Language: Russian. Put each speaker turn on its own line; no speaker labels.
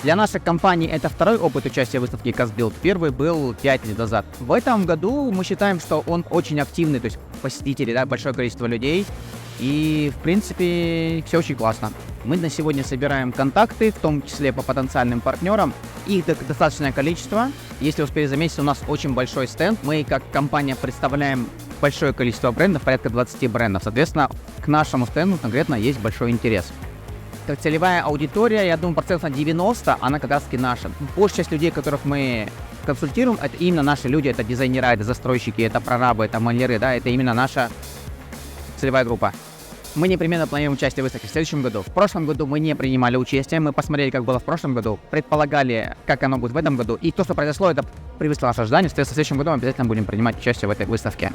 Для нашей компании это второй опыт участия в выставке Казбилд. Первый был 5 лет назад. В этом году мы считаем, что он очень активный, то есть посетители, да, большое количество людей. И, в принципе, все очень классно. Мы на сегодня собираем контакты, в том числе по потенциальным партнерам. Их достаточное количество. Если успели заметить, у нас очень большой стенд. Мы, как компания, представляем большое количество брендов, порядка 20 брендов. Соответственно, к нашему стенду конкретно есть большой интерес. Как целевая аудитория, я думаю, процентов на 90, она как раз-таки наша. Большая часть людей, которых мы консультируем, это именно наши люди, это дизайнеры, это застройщики, это прорабы, это маляры, да, это именно наша целевая группа. Мы непременно планируем участие в выставке в следующем году. В прошлом году мы не принимали участие, мы посмотрели, как было в прошлом году, предполагали, как оно будет в этом году, и то, что произошло, это превысило наши ожидания. В следующем году мы обязательно будем принимать участие в этой выставке.